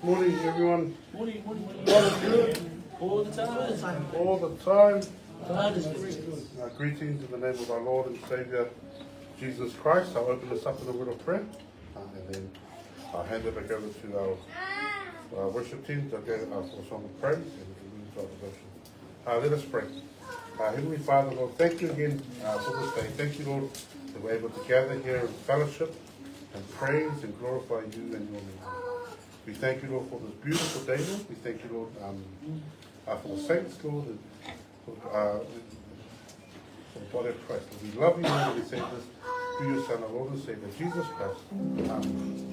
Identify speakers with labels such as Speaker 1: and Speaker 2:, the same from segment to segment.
Speaker 1: Morning, everyone.
Speaker 2: Morning.
Speaker 1: God is good.
Speaker 2: All the time.
Speaker 1: All the time.
Speaker 2: God is good.
Speaker 1: Greetings in the name of our Lord and Savior, Jesus Christ. I'll open this up in a word of prayer. And then I'll hand it back over to our worship team to get for a song of praise. And we can move to our devotion. Let us pray. Heavenly Father, Lord, thank you again for this day. Thank you, Lord, that we're able to gather here in fellowship and praise and glorify you and your name. We thank you, Lord, for this beautiful day, Lord. We thank you, Lord, for the saints, Lord, and for the body of Christ. Lord, we love you, Lord, and we say this through your Son, our Lord and Savior, Jesus Christ. Amen.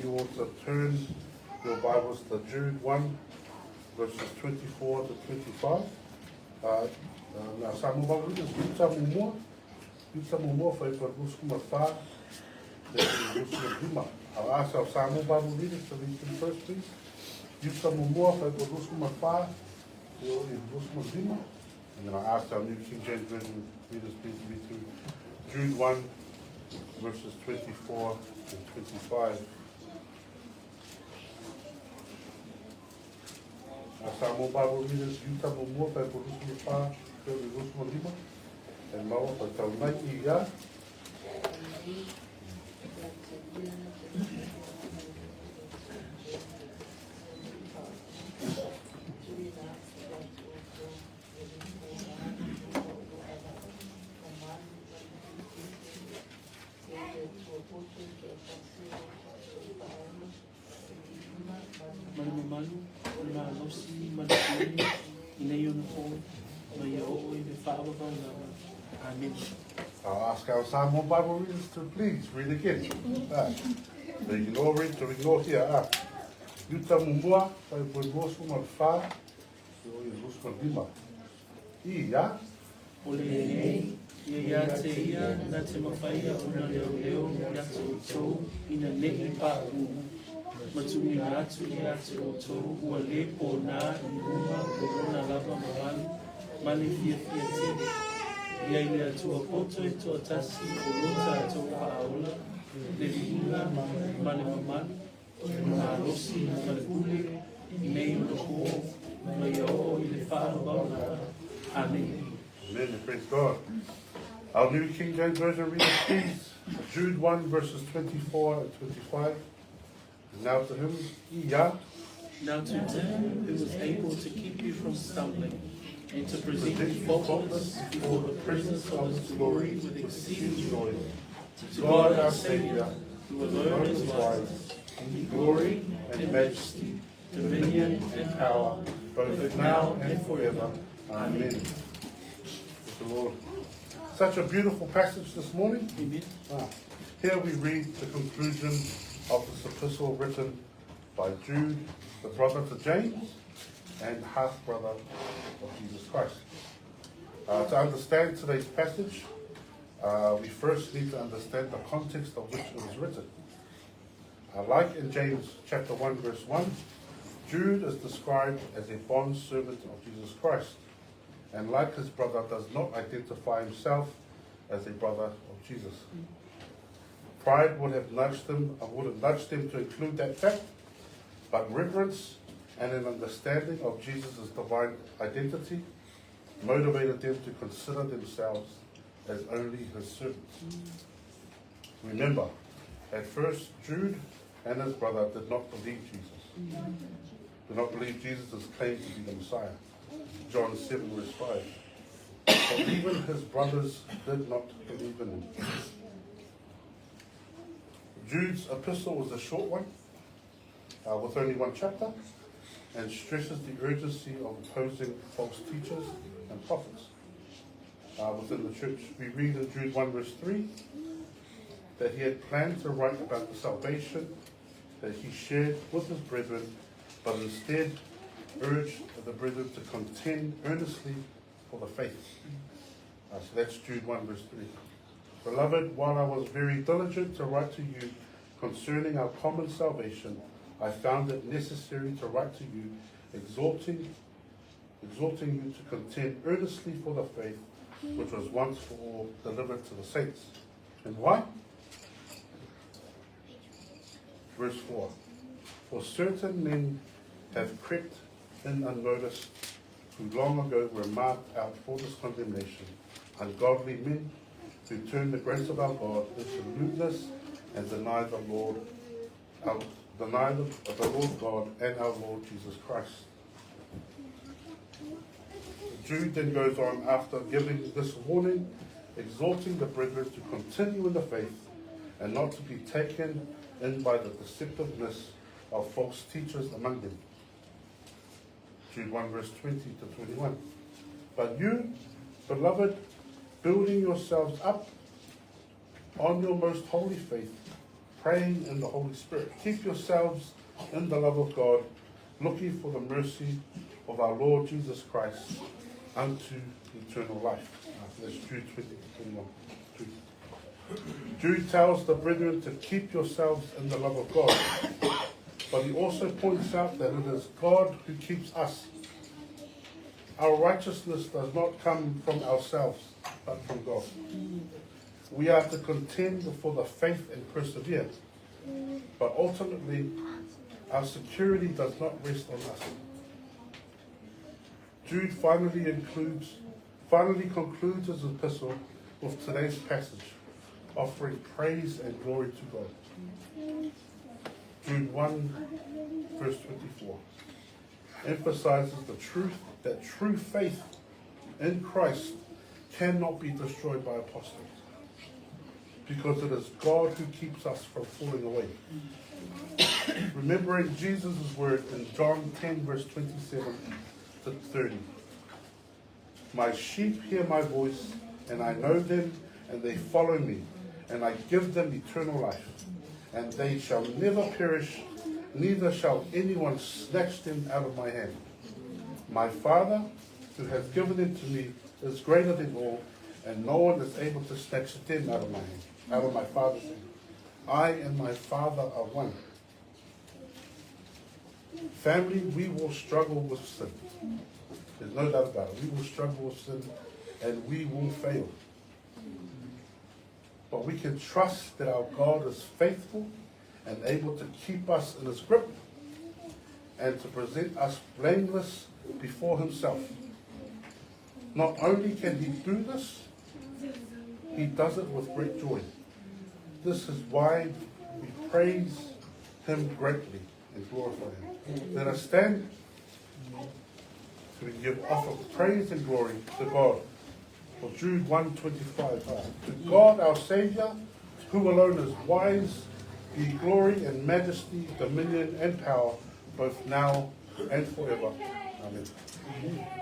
Speaker 1: you want to turn your Bibles to Jude 1, verses 24 to 25. Nā Samoan Bible readers, Yuta Mumua, whai pa Ruskuma Wha, te Ruskuma Hima. I'll ask our Samoan Bible readers to read them first, please. Yuta Mumua, whai pa Ruskuma Wha, te Ruskuma Hima. And then I'll ask our New King James Version readers, please, to read through Jude 1, verses 24 and 25. Our Samoan Bible readers, Yuta Mumua, whai pa Ruskuma Wha, te Ruskuma Hima. And Maua, whai tau mai I ia. I'll ask our Samoan Bible readers to please read again. So you can all read, so we can all hear. Yuta Mumua, whai pa Ruskuma Wha, te Ruskuma Hima. Ia.
Speaker 2: Ia te ia, nā te mawhaia o nā leo i atu o tō, ina nehi pāku. Matumi nā atu I atu o tō, ua le pō nā I runga o rona lava mawani, mani fia te. Ia I le atu o poto I tō tasi o rota a tō pāola, le viunga mani mamani, nā rosi mani pule, I nei o ko, mai o I le whānau. Amen.
Speaker 1: Amen, praise God. Our New King James Version readers, please. Jude 1, verses 24 and 25. And now to him, Ia.
Speaker 2: Now to him who is able to keep you from stumbling, and to present you faultless before the presence of his glory with exceeding joy. To God our Saviour, who alone is wise, in glory and majesty, dominion and power, both now and forever. Amen.
Speaker 1: Praise the Lord. Such a beautiful passage this morning.
Speaker 2: Amen.
Speaker 1: Here we read the conclusion of this epistle written by Jude, the brother to James, and half-brother of Jesus Christ. To understand today's passage, we first need to understand the context of which it was written. Like in James chapter 1, verse 1, Jude is described as a bond servant of Jesus Christ, and like his brother, does not identify himself as a brother of Jesus. Pride would have nudged him to include that fact, but reverence and an understanding of Jesus' divine identity motivated them to consider themselves as only his servants. Remember, at first Jude and his brother did not believe Jesus. Did not believe Jesus' claim to be the Messiah. John 7, verse 5. But even his brothers did not believe in him. Jude's epistle was a short one, with only one chapter, and stresses the urgency of opposing false teachers and prophets. Within the church, we read in Jude 1, verse 3, that he had planned to write about the salvation that he shared with his brethren, but instead urged the brethren to contend earnestly for the faith. So that's Jude 1, verse 3. Beloved, while I was very diligent to write to you concerning our common salvation, I found it necessary to write to you, exhorting you to contend earnestly for the faith which was once for all delivered to the saints. And why? Verse 4. For certain men have crept in unnoticed, who long ago were marked out for this condemnation, ungodly men who turn the grace of our God into lewdness and deny the Lord God and our Lord Jesus Christ. Jude then goes on after giving this warning, exhorting the brethren to continue in the faith and not to be taken in by the deceptiveness of false teachers among them. Jude 1, verse 20 to 21. But you, beloved, building yourselves up on your most holy faith, praying in the Holy Spirit. Keep yourselves in the love of God, looking for the mercy of our Lord Jesus Christ unto eternal life. That's Jude 20:21. Jude tells the brethren to keep yourselves in the love of God, but he also points out that it is God who keeps us. Our righteousness does not come from ourselves, but from God. We are to contend for the faith and persevere, but ultimately our security does not rest on us. Jude finally concludes his epistle with today's passage, offering praise and glory to God. Jude 1, verse 24, emphasizes the truth that true faith in Christ cannot be destroyed by apostasy, because it is God who keeps us from falling away. Remembering Jesus' word in John 10, verse 27 to 30. My sheep hear my voice, and I know them, and they follow me, and I give them eternal life, and they shall never perish, neither shall anyone snatch them out of my hand. My Father, who has given them to me, is greater than all, and no one is able to snatch them out of my hand, out of my Father's hand. I and my Father are one. Family, we will struggle with sin. There's no doubt about it. We will struggle with sin, and we will fail. But we can trust that our God is faithful and able to keep us in his grip and to present us blameless before himself. Not only can he do this, he does it with great joy. This is why we praise him greatly and glorify him. Let us stand to give offer praise and glory to God for Jude 1:25. To God our Saviour, who alone is wise, be glory and majesty, dominion and power, both now and forever. Amen.
Speaker 3: Yeah.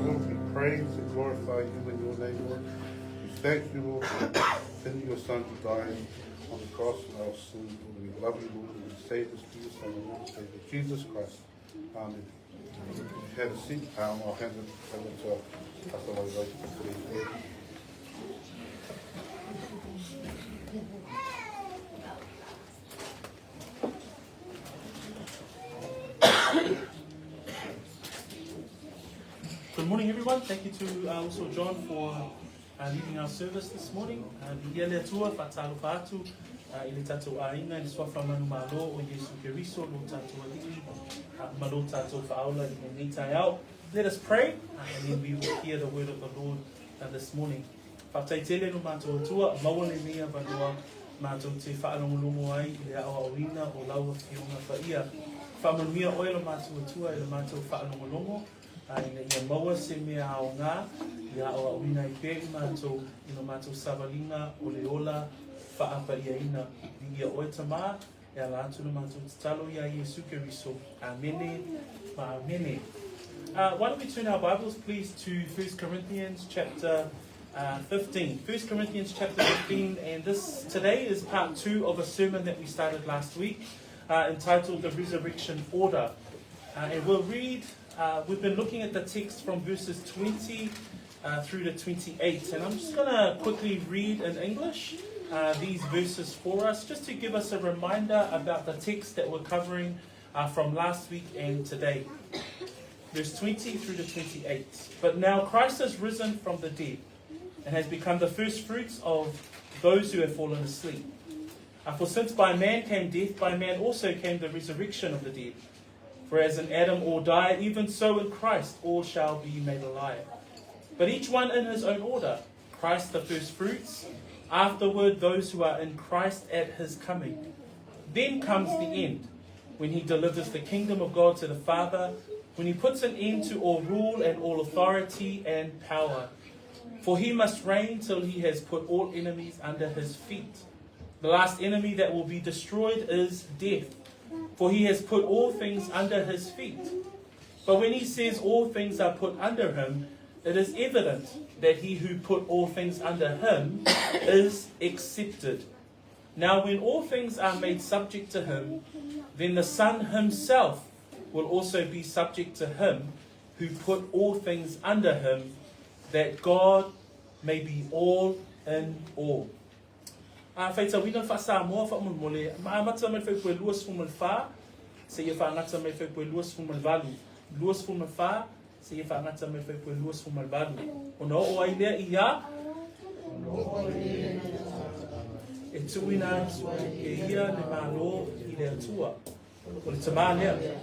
Speaker 1: Lord, we praise and glorify you in your name, Lord. We thank you, Lord, for sending your Son to die on the cross for our sins, Lord. We love you, Lord, and we say this to you, Son, Lord, Savior Jesus Christ. Amen. Have a seat. I'll hand it over to Pastor Lloyd for today's word.
Speaker 2: Good morning, everyone. Thank you to also John for leading our service this morning. Mangere tua fatalo fatu ile tatu ainga ni swafa manu malo o Yesu Keriso lo tatu alii malo tatu faula in nita yao. Let us pray and then we will hear the word of the Lord this morning. Whataitele no mātou tua, mawale mea vanua mātou te whaalongolongo ai i le awa orina o laua whionga whaia. Whamanuia oe lo mātou tua i le mātou whaalongolongo. Aina ia maua se mea ao ngā, ia awa orina i pēri mātou i no mātou savalinga o le ola whaapa ia ina. Ia oe tamā, ia la atu no mātou tatalo ia Yesu Keriso. Amene, ma amene. Why don't we turn our Bibles, please, to 1 Corinthians chapter 15. 1 Corinthians chapter 15, and today is part 2 of a sermon that we started last week, entitled The Resurrection Order. And we'll read, we've been looking at the text from verses 20 through to 28. And I'm just going to quickly read in English these verses for us, just to give us a reminder about the text that we're covering from last week and today. Verse 20 through to 28. But now Christ has risen from the dead and has become the first fruits of those who have fallen asleep. For since by man came death, by man also came the resurrection of the dead. For as in Adam all die, even so in Christ all shall be made alive. But each one in his own order. Christ the first fruits, afterward those who are in Christ at his coming. Then comes the end, when he delivers the kingdom of God to the Father, when he puts an end to all rule and all authority and power. For he must reign till he has put all enemies under his feet. The last enemy that will be destroyed is death, for he has put all things under his feet. But when he says all things are put under him, it is evident that he who put all things under him is accepted. Now when all things are made subject to him, then the Son himself will also be subject to him who put all things under him, that God may be all in all. Feita wina fa Samoa fa mole ma mata me fe ko luas fu malfa se ye fa ngata me fe ko luas fu malvalu luas fu malfa se ye fa ngata me fe ko luas fu malvalu ono o ai le ia e tuina e ia le malo I le tua o le tamane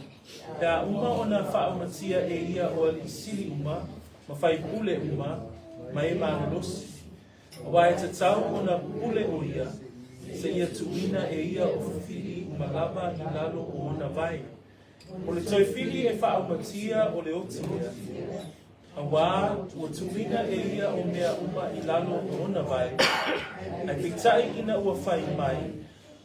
Speaker 2: da uma ona fa matia e ia o le sili uma ma fai pule uma mai ma los Wai te tau o na pule o ia, se ia tuina e ia o whiwhiri malama I lalo o ona vai. O le toi whiwhi e whaamatia o le otia. A wā, o tuina e ia o mea uma I lalo o ona vai. A ke tai ina ua whai mai,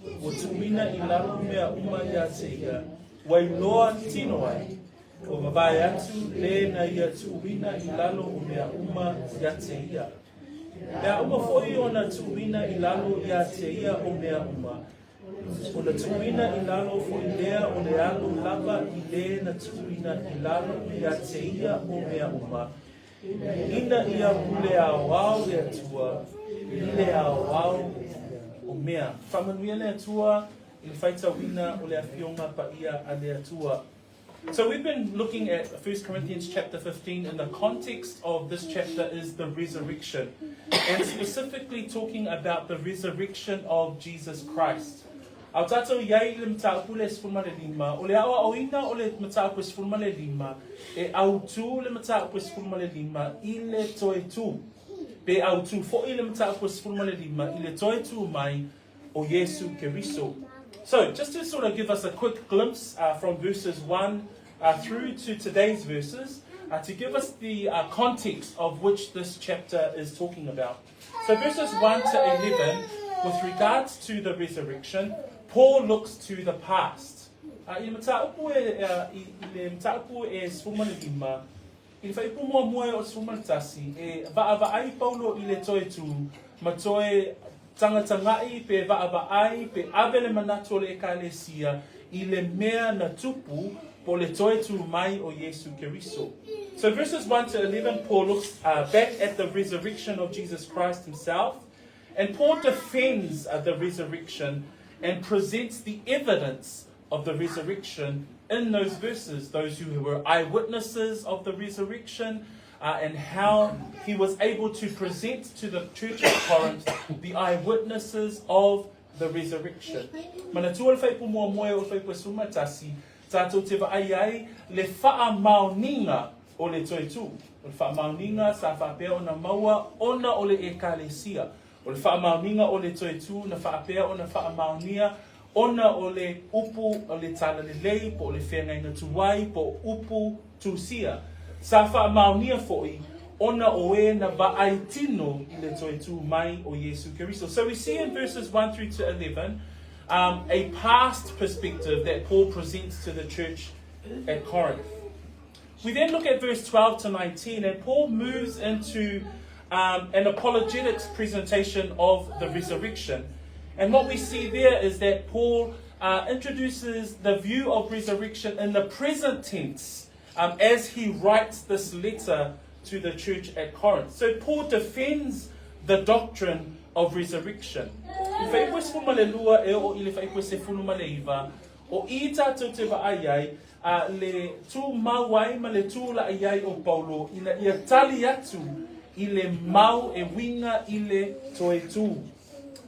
Speaker 2: o tuina I lalo mea uma ia te ia. Wai loa tino ai, o mawai atu le na ia tuina I lalo o mea uma ia te ia. Mea uma foi ona tuina I lalo ia te ia o mea uma. Ona tuina I lalo foi lea o le alo lava I le na tuina I lalo ia te ia o mea uma. Ina ia ule au au le atua, ile au au o mea. Whamanuia le atua, I le whaita wina o le awhionga pa ia a le atua. So we've been looking at 1 Corinthians chapter 15, and the context of this chapter is the resurrection, and specifically talking about the resurrection of Jesus Christ. Au tātou iai le mataupu le sifurma le lima, o le awa oina o le mataupu sifurma le lima, e au tū le mataupu sifurma le lima, I le toi tū. Pe au tū fo I le mataupu sifurma le lima, I le toi tū mai o Yesu Keriso. So, just to sort of give us a quick glimpse from verses 1 through to today's verses, to give us the context of which this chapter is talking about. So, verses 1 to 11, with regards to the resurrection, Paul looks to the past. I le mataupu e sfuma le lima, I whai pu mua mua o sumaltasi, e vaavai Paulo I le toe tu, ma toe tangatangai pe vaavai pe avele manatu o le ekalesia, I le mea na tupu po le toe tu mai o Yesu Keriso. So verses 1 to 11, Paul looks back at the resurrection of Jesus Christ himself, and Paul defends the resurrection and presents the evidence of the resurrection in those verses, those who were eyewitnesses of the resurrection, and how he was able to present to the church at Corinth the eyewitnesses of the resurrection. Manatua whai pu mua moe o whai pu sumatasi, tātou te ai le wha maoninga o le toi tū. O le wha maoninga sa whapea o na maua ona o le ekalesia. O le wha maoninga o le toi tū na whapea o na wha maonia ona o le upu o le tala le lei po o le whengai na tuwai po upu tūsia. Sa wha maonia foi ona o e na vaai tino I le toi tū mai o Yesu Keriso. So we see in verses 1 through to 11 a past perspective that Paul presents to the church at Corinth. We then look at verse 12 to 19, and Paul moves into an apologetics presentation of the resurrection. And what we see there is that Paul introduces the view of resurrection in the present tense as he writes this letter to the church at Corinth. So Paul defends the doctrine of resurrection. I whai pue se fuma le lua e o I le whai pue se funuma le iwa, o I tātou te waaiai, le tū mauai ma le tū la iai o Paulo, ina ia tali atu I le mau e winga I le toe tū.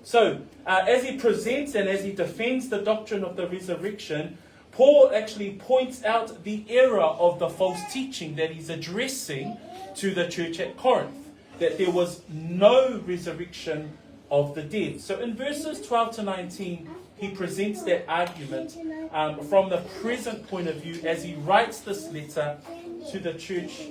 Speaker 2: So, as he presents and as he defends the doctrine of the resurrection, Paul actually points out the error of the false teaching that he's addressing to the church at Corinth, that there was no resurrection of the dead. So in verses 12 to 19, he presents that argument from the present point of view as he writes this letter to the church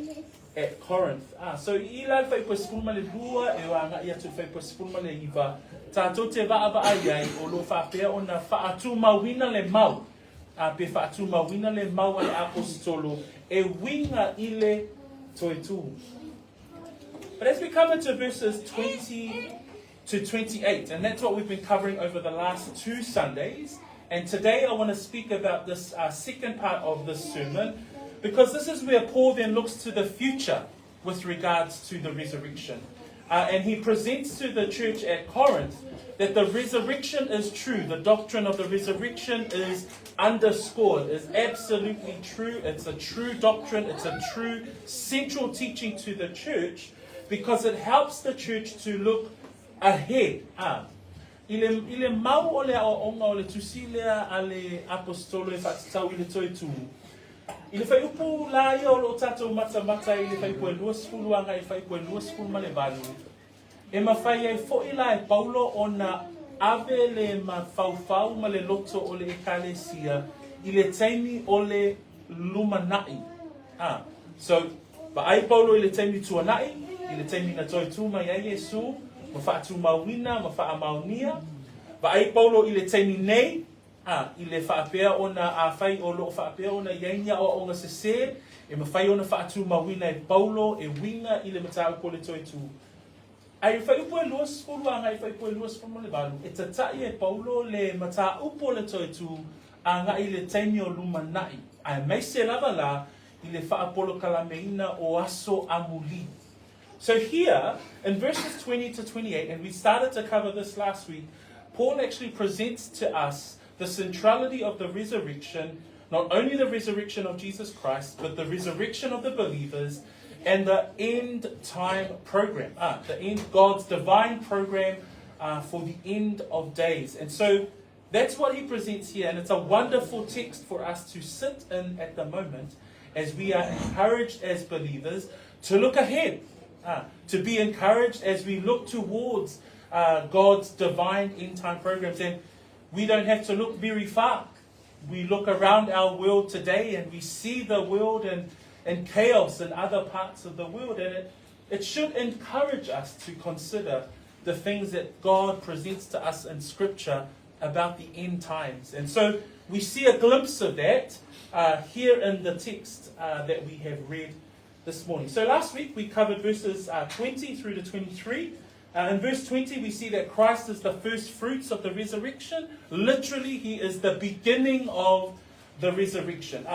Speaker 2: at Corinth. So I lai whai pua sepulma le lua e wanga ia tu whai pua sepulma le iwa. Tātou te vaava ai o lo whapea o na whaatu mawina le mau. Pe whaatu mawina le mau ale apostolo e winga I le toi tū. But as we come into verses 20 to 28, and that's what we've been covering over the last 2 Sundays, and today I want to speak about this second part of this sermon, because this is where Paul then looks to the future with regards to the resurrection. And he presents to the church at Corinth that the resurrection is true. The doctrine of the resurrection is underscored, is absolutely true. It's a true doctrine. It's a true central teaching to the church, because it helps the church to look ahead. Ile mau o le aonga o le tusilea a le apostolo e whatatau I le toi tū. Ile whai upu la ia o lo tatou mata I le whai pue lua skulu anga I whai pue lua skulu ma le valu. E mawhai ai fo ila e Paulo o na ave le ma whau ma le loto o le ekalesia I le teimi o le lumanai. So, ba ai Paulo I le teimi tuanai, I le teimi na toi tū mai ai Yesu, ma whaatu mawina, ma wha maunia. Ba ai Paulo I le teimi nei, I le whaapea o na a whai o lo whaapea o na iainia o onga se se, e ma whai o na whaatu mawina e Paulo, e winga I le matau ko le toi tū. Ai whai upo e luas fulu anga, ai whai upo e luas fulu le balu. E tatai e Paulo le mata upo le toi tū, anga I le teimi o lumanai. Ai mai se lava la, I le whaapolo kalameina o aso amuli. So here, in verses 20 to 28, and we started to cover this last week, Paul actually presents to us the centrality of the resurrection, not only the resurrection of Jesus Christ, but the resurrection of the believers and the end time program, God's divine program for the end of days. And so that's what he presents here, and it's a wonderful text for us to sit in at the moment as we are encouraged as believers to look ahead, to be encouraged as we look towards God's divine end time programs. And we don't have to look very far. We look around our world today and we see the world and chaos in other parts of the world, and it should encourage us to consider the things that God presents to us in Scripture about the end times. And so we see a glimpse of that here in the text that we have read this morning. So last week we covered verses 20 through to 23. In verse 20 we see that Christ is the first fruits of the resurrection. Literally, he is the beginning of the resurrection.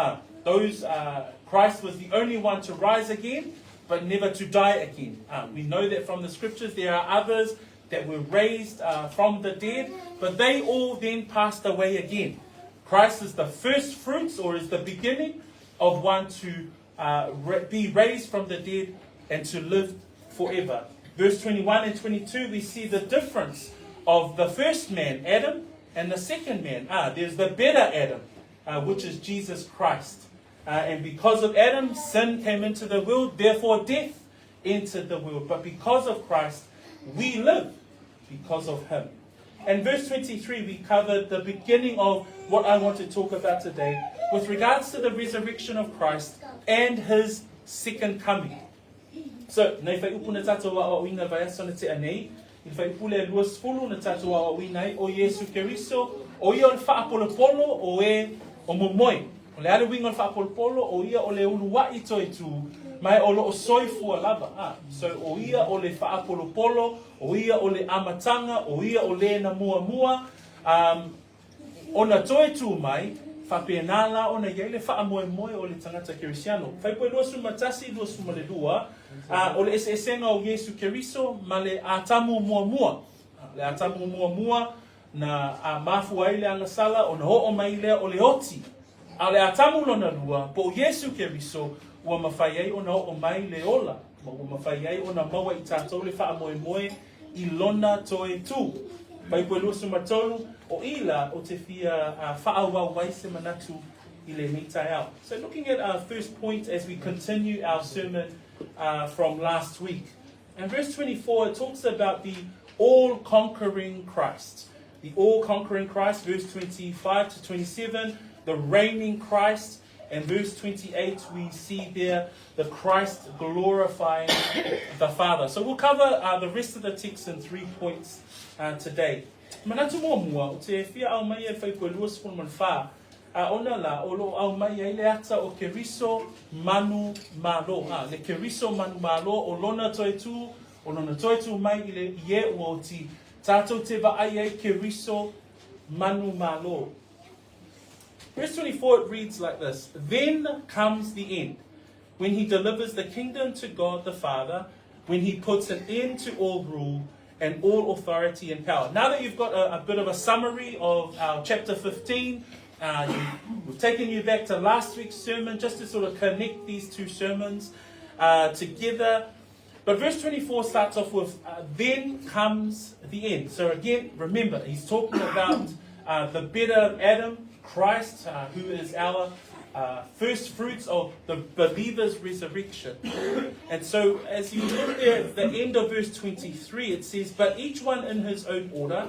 Speaker 2: Christ was the only one to rise again, but never to die again. We know that from the scriptures there are others that were raised from the dead, but they all then passed away again. Christ is the first fruits, or is the beginning of one to be raised from the dead and to live forever. Verse 21 and 22, we see the difference of the first man, Adam, and the second man. There's the better Adam, which is Jesus Christ. And because of Adam, sin came into the world, therefore death entered the world. But because of Christ, we live because of him. And verse 23, we covered the beginning of what I want to talk about today with regards to the resurrection of Christ and his second coming. So, nei fai upu na tātou wa o ina vai asana te anei, i fai upu le luas fulu na tātou wa o ina o Yesu Keriso, o ia o le whaapolopolo o e o momoi. O le aru winga o le whaapolopolo o ia o le ulu wa i toi tu, mai o lo o soifua lava. So, o ia o le whaapolopolo, o ia o le amatanga, o ia o le na mua mua, o na toi tu mai, whapenala o na iei le whaamoe moe o le tangata Kerisiano. Whai poe lua suma tasi, lua suma le lua, o le esenga o Yesu Keriso, ma le atamu mua mua. Le atamu mua mua, na mafu ai le angasala, o na ho o mai lea o le oti. A le atamu lona lua, po Yesu Keriso, ua mawhai ai o na ho o mai le ola. Ua mawhai ai o na maua i tātou le whaamoe moe, i lona toe tu. Pai poe lua suma tolu, o ila o te fia whaawau waise manatu I le mitai au. So looking at our first point as we continue our sermon from last week. In verse 24, it talks about the all-conquering Christ. The all-conquering Christ, verse 25 to 27, the reigning Christ. And verse 28, we see there the Christ glorifying the Father. So we'll cover the rest of the text in 3 points today. Manatu mo mua, o te fia au mai e whai koe luas pun man wha, ona la, o lo au mai e le ata o Keriso manu malo. Le Keriso manu malo, o lona toi tu, o lona toi tu mai I le ie ua ti, tātou te wa ai e Keriso manu malo. Verse 24, it reads like this. Then comes the end, when he delivers the kingdom to God the Father, when he puts an end to all rule and all authority and power. Now that you've got a bit of a summary of our chapter 15, we've taken you back to last week's sermon just to sort of connect these two sermons together. But verse 24 starts off with, then comes the end. So again, remember, he's talking about the better Adam, Christ, who is our first fruits of the believer's resurrection. And so as you look there at the end of verse 23, it says, but each one in his own order,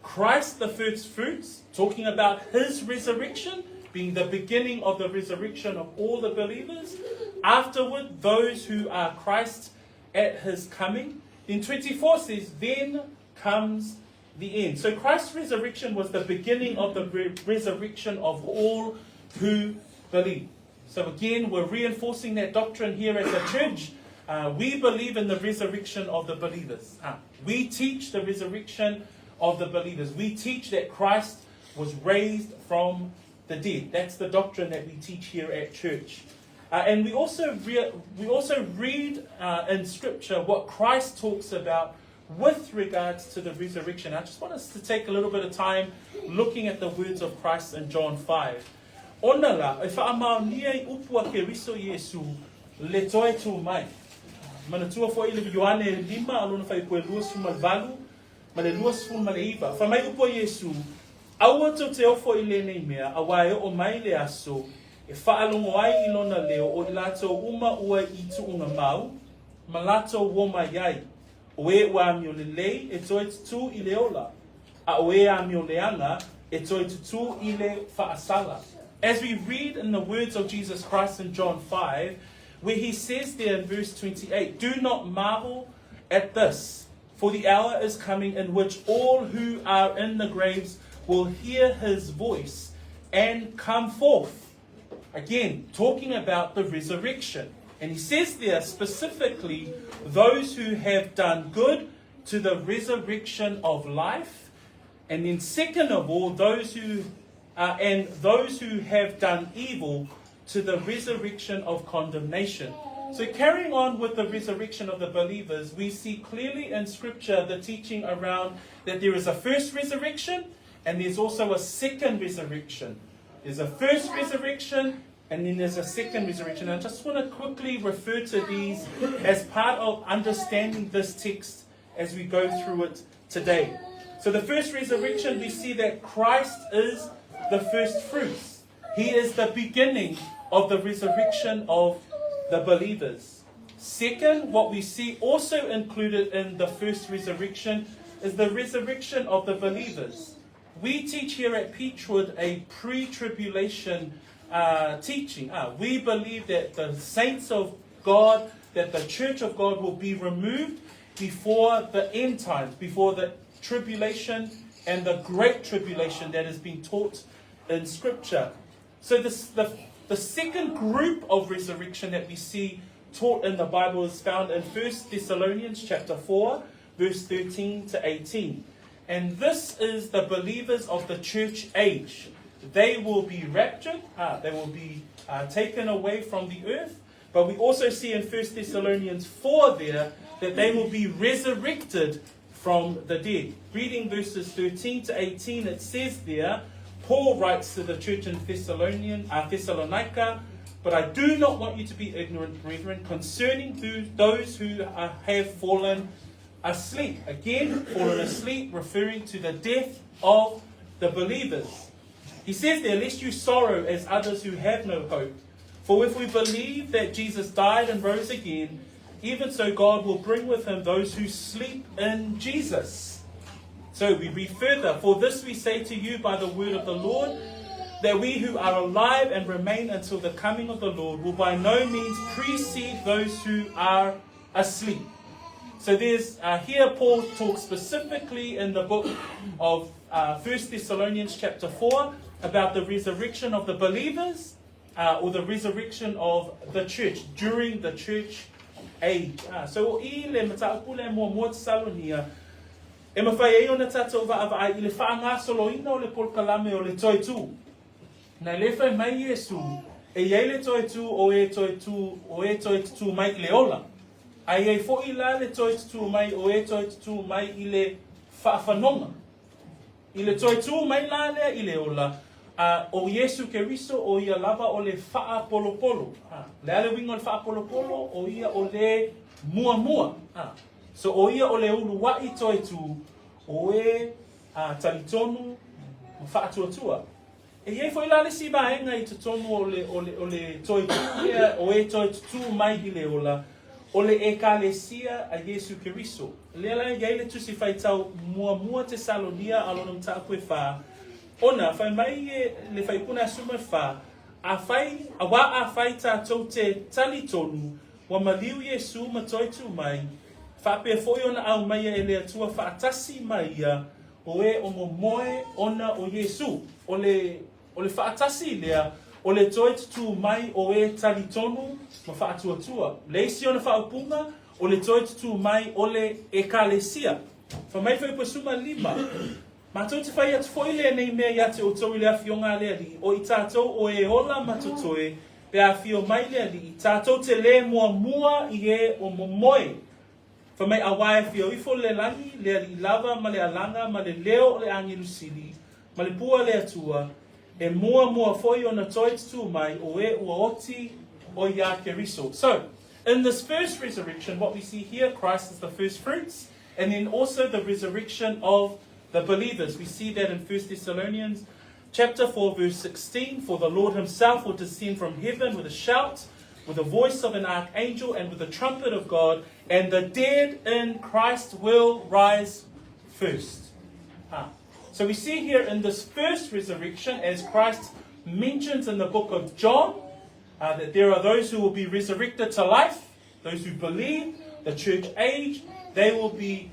Speaker 2: Christ the first fruits, talking about his resurrection, being the beginning of the resurrection of all the believers. Afterward, those who are Christ at his coming. Then 24 says, then comes the end. So Christ's resurrection was the beginning of the resurrection of all who believe. So again, we're reinforcing that doctrine here as a church. We believe in the resurrection of the believers. We teach the resurrection of the believers. We teach that Christ was raised from the dead. That's the doctrine that we teach here at church. And we also read in Scripture what Christ talks about with regards to the resurrection. I just want us to take a little bit of time looking at the words of Christ in John 5. Ona la, e whaamaunia I upua Keriso Yesu, le toi tu mai. Mana tua fo I le Ioane 5, alona whai koe luas fuma valu, ma le luas fuma le iwa. Whamai upua Yesu, aua tau te ofo I le nei mea, awa e o mai le aso, e whaalongo ai I lona leo, o I lato uma ua I tuunga mau, ma lato woma iai. O e ua mio le lei, e toi tu I le ola. A o e a mio le anga, e toi tu I le whaasala. As we read in the words of Jesus Christ in John 5, where he says there in verse 28, do not marvel at this, for the hour is coming in which all who are in the graves will hear his voice and come forth. Again, talking about the resurrection. And he says there specifically, those who have done good to the resurrection of life. And then second of all, those who have done evil to the resurrection of condemnation. So carrying on with the resurrection of the believers, we see clearly in Scripture the teaching around that there is a first resurrection and there's also a second resurrection. There's a first resurrection and then there's a second resurrection. I just want to quickly refer to these as part of understanding this text as we go through it today. So the first resurrection, we see that Christ is the first fruits. He is the beginning of the resurrection of the believers. Second, what we see also included in the first resurrection is the resurrection of the believers. We teach here at Peachwood a pre-tribulation teaching. We believe that the saints of God, that the church of God will be removed before the end times, before the tribulation and the great tribulation that has been taught in Scripture. So the second group of resurrection that we see taught in the Bible is found in 1 Thessalonians chapter 4, verse 13 to 18. And this is the believers of the church age. They will be raptured, they will be taken away from the earth. But we also see in 1 Thessalonians 4 there that they will be resurrected from the dead. Reading verses 13 to 18, it says there, Paul writes to the church in Thessalonica, but I do not want you to be ignorant, brethren, concerning those who have fallen asleep. Again, fallen asleep, referring to the death of the believers. He says there, lest you sorrow as others who have no hope. For if we believe that Jesus died and rose again, even so God will bring with him those who sleep in Jesus. So we read further, for this we say to you by the word of the Lord, that we who are alive and remain until the coming of the Lord will by no means precede those who are asleep. So there's here Paul talks specifically in the book of 1 Thessalonians chapter 4 about the resurrection of the believers or the resurrection of the church during the church age. So I le mataupule mo Thessalonia e mawhai o na tātou whaavai I le whaanga soloina o le polkalame o le toitu. Na le whai mai Iesu e iei le toitu o e toitu mai le ola. Ai ei fo I la le toitu mai o e toitu mai I le whaafanonga. I le toitu mai la lea I le ola. O Iesu Keriso o ia lava o le wha polo polo. Le ale wingo le wha polo polo o ia o le mua mua. So o ia o le ulu wa I toitu o e talitonu wha atuatua. E iei fo ila le si maenga I tutonu o le toitu o e toitu mai I le ola. O le ekalesia a Iesu Keriso. Le ala iei le tusi whaitau mua mua te salonia alona mta koe wha. Ona, whai mai le whaipuna suma wha. A wai tātou te talitonu wa maliu Iesu ma toitu mai. Whapea foi ona au mai e le atua whaatasi mai ia o e o momoe ona o Iesu. O le whaatasi lea o le toitu mai o e talitonu ma whaatuatua. Le isi ona whaupunga o le toitu mai o le ekalesia. Whamai whaipasuma 5. Mātou te whai atu foi lea nei mea ia te o tau lea whionga lea li. O I tātou o e hola matotoe pe a whio mai lea li. I tātou te le mua mua I e o momoe. Whamai awae whio ifo le langi lea li lava ma le alanga ma le leo o le angilu sili. Ma le pua le atua. E mua foi ona toitu mai o e ua oti o ia Keriso. So, in this first resurrection, what we see here, Christ is the first fruits. And then also the resurrection of the believers. We see that in 1 Thessalonians chapter 4 verse 16. For the Lord himself will descend from heaven with a shout, with the voice of an archangel, and with the trumpet of God, and the dead in Christ will rise first. So we see here in this first resurrection, as Christ mentions in the book of John, that there are those who will be resurrected to life, those who believe, the church age, they will be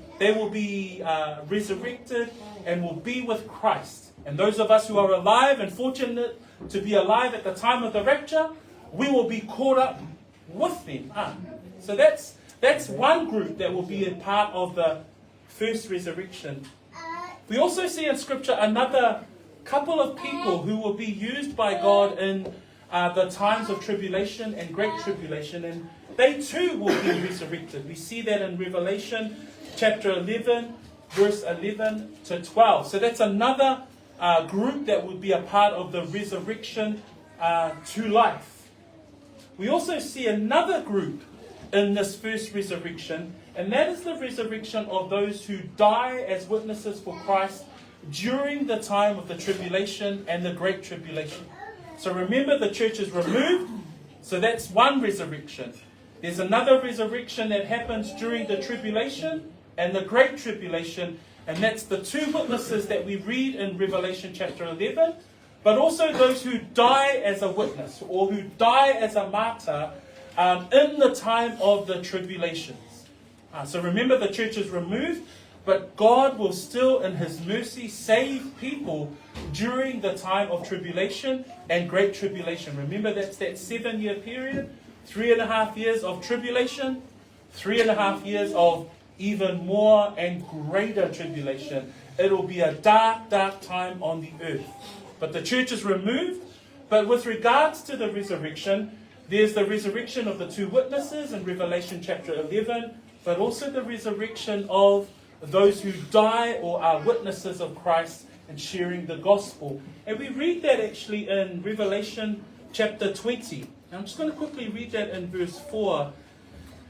Speaker 2: resurrected and will be with Christ. And those of us who are alive and fortunate to be alive at the time of the rapture, we will be caught up with them. So that's one group that will be a part of the first resurrection. We also see in Scripture another couple of people who will be used by God in the times of tribulation and great tribulation, and they too will be resurrected. We see that in Revelation chapter 11, verse 11 to 12. So that's another group that would be a part of the resurrection to life. We also see another group in this first resurrection, and that is the resurrection of those who die as witnesses for Christ during the time of the tribulation and the great tribulation. So remember, the church is removed, so that's one resurrection. There's another resurrection that happens during the tribulation and the great tribulation, and that's the two witnesses that we read in Revelation chapter 11, but also those who die as a witness or who die as a martyr in the time of the tribulations. So remember, the church is removed, but God will still, in His mercy, save people during the time of tribulation and great tribulation. Remember, that's that 7-year period, 3.5 years of tribulation, 3.5 years of even more and greater tribulation. It'll be a dark, dark time on the earth. But the church is removed. But with regards to the resurrection, there's the resurrection of the two witnesses in Revelation chapter 11, but also the resurrection of those who die or are witnesses of Christ and sharing the gospel. And we read that actually in Revelation chapter 20. I'm just going to quickly read that in verse 4.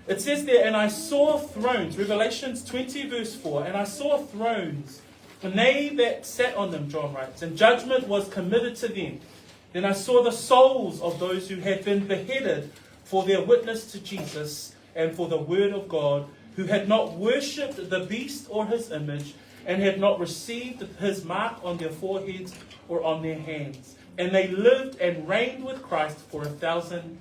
Speaker 2: It says there, and I saw thrones, Revelations 20 verse 4, and I saw thrones, and they that sat on them, John writes, and judgment was committed to them. Then I saw the souls of those who had been beheaded for their witness to Jesus and for the word of God, who had not worshipped the beast or his image, and had not received his mark on their foreheads or on their hands. And they lived and reigned with Christ for 1,000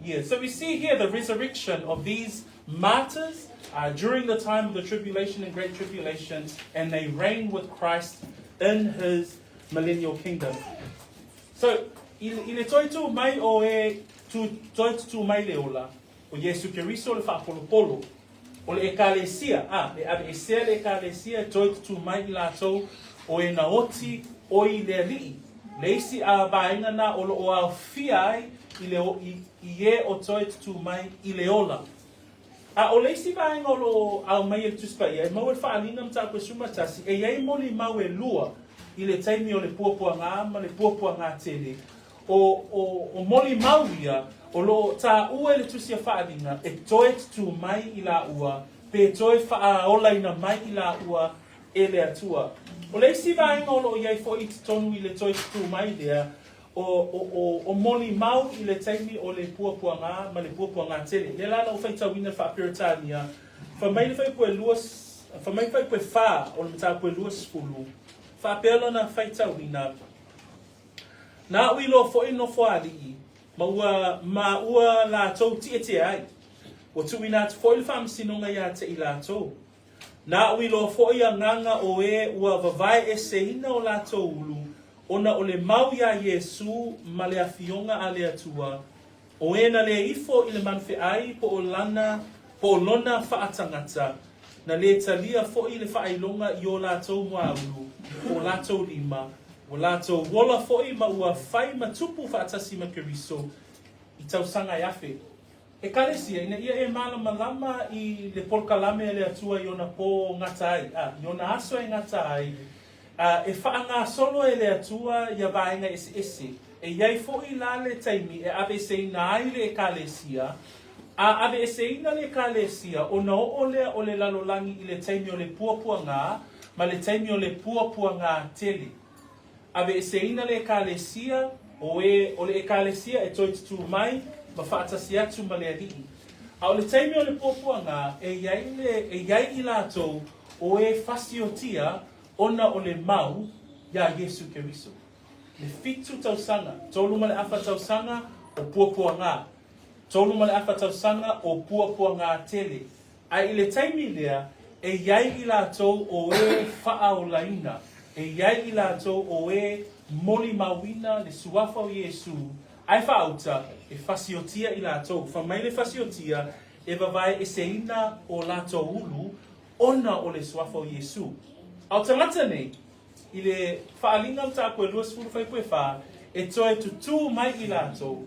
Speaker 2: years. So we see here the resurrection of these martyrs during the time of the tribulation and great tribulation, and they reign with Christ in His millennial kingdom. So, ile toitu mai o e toitu mai leola o Yesu Keriso le whapolopolo o le ekalesia, le ave esea le ekalesia toitu mai I lātou o e naoti o I le rii. Le isi a bainga na o lo o au fiai I e o toitu mai I leola. O le isi bainga o lo au mai e tuspa ia, mau e whaalina mta koe sumatasi, e iei moli mau e lua I le taimi o le puapua ngā ama, le puapua ngā tele. O moli mau ia, o lo tā ua le tusia whaalinga, e toe tu mai I la ua, pe toe whaaolaina mai I la ua, e le atua. O le isi vaenga o lo iei fo I tonu I le toe tu mai lea, o moli mau I le taimi o le puapua ngā, ma le puapua ngā tele. Le lana o whaitawina whaapiritania, whamai whai koe luas, whamai whai koe wha, o le mta koe luas fulu. Whapelo na whaitawina. Nā ui lo fo ino fo alii, ma ua la tau tia te ai. O tu ina te fo ili whamsinonga ia te I la tau. Nā ui lo fo ia nganga o e ua vavai e se ina o la tau ulu, ona o le mau ia Yesu ma le afionga a le atua. O e na le ifo I le manfe ai po o lona whaatangata. Na le talia fo I le whaailonga I o la tau mua ulu, o la tau lima. O lātou wola fo'i ma ua whai ma tupu whaatasi ma Keriso I tau sanga I afe. E kalesia, ina ia e malama I le polkalame le atua I ona po ngata ai. I ona aso e ngata ai. E whaanga solo e le atua ia vaenga ese. E iai fo'i la le taimi e ave se ina ai le e kalesia. Ave e se ina le kalesia ona o le lalolangi I le taimi o le puapua ngā, ma le taimi o le puapua ngā tele. Ave e se ina le ekalesia, o le ekalesia e toi tu mai, ma whaatasi atu ma le alii. O le taimi o le pōpua ngā, e iai I lātou, o e whasiotia, ona o le mau, ia Yesu Keriso. Le fitu tausanga, tolu ma le awha tausanga, o pōpua ngā. Tolu ma le awha tausanga, o pōpua ngā tele. Ai le taimi lea, e iai I lātou, o e whaaolaina. E iai I lātou o e moli mawina le suafa o Yesu ai whaauta e whasiotia I lātou. Whamaile whasiotia e wawai e seina o lātou ulu ona o le swafo Yesu. Au tangata nei, I le whaalinga mta koe luas furu whai koe wha, e toe tutu mai I lātou,